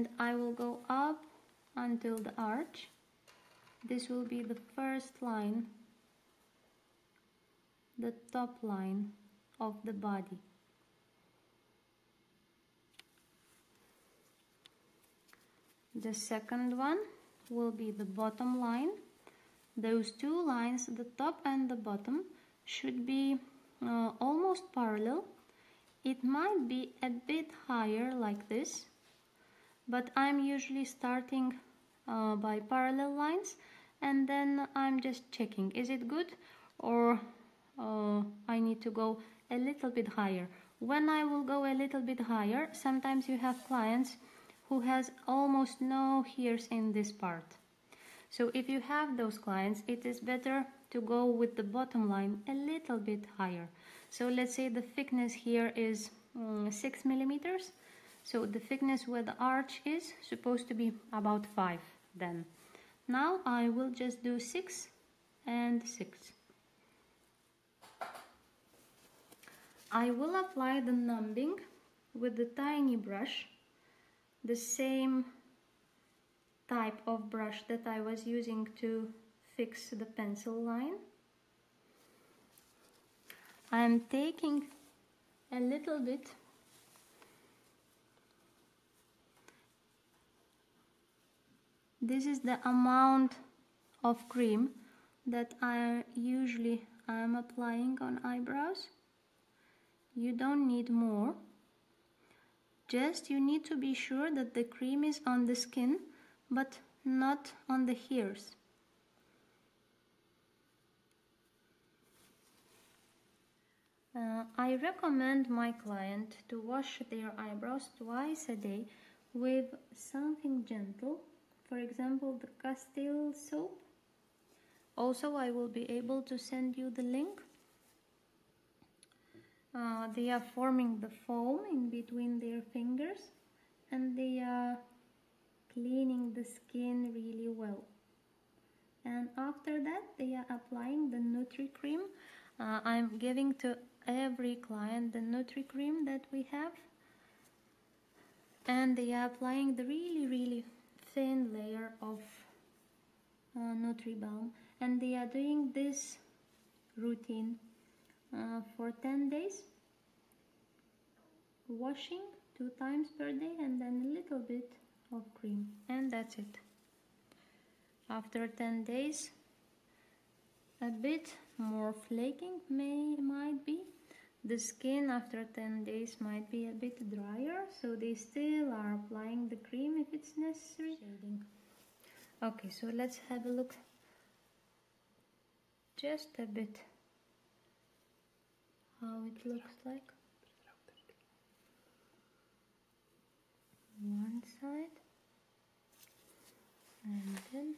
and I will go up until the arch. This will be the first line, the top line of the body. The second one will be the bottom line. Those two lines, the top and the bottom, should be almost parallel. It might be a bit higher like this, but I'm usually starting by parallel lines, and then I'm just checking, is it good, or I need to go a little bit higher. When I will go a little bit higher, sometimes you have clients who has almost no hairs in this part. So if you have those clients, it is better to go with the bottom line a little bit higher. So let's say the thickness here is 6 millimeters. So the thickness where the arch is supposed to be about 5 then. Now I will just do 6 and 6. I will apply the numbing with the tiny brush, the same type of brush that I was using to fix the pencil line. I'm taking a little bit this is the amount of cream that I usually am applying on eyebrows. You don't need more, just you need to be sure that the cream is on the skin but not on the hairs. I recommend my client to wash their eyebrows twice a day with something gentle, for example the Castile soap. Also, I will be able to send you the link. They are forming the foam in between their fingers, and they are cleaning the skin really well. And after that, they are applying the Nutri Cream. I'm giving to every client the Nutri Cream that we have, and they are applying the really thin layer of Nutri Balm, and they are doing this routine for 10 days, washing 2 times per day and then a little bit of cream, and that's it. After 10 days, a bit more flaking might be. The skin after 10 days might be a bit drier, so they still are applying the cream if it's necessary. Shading. Okay, so let's have a look just a bit how it looks like. One side and then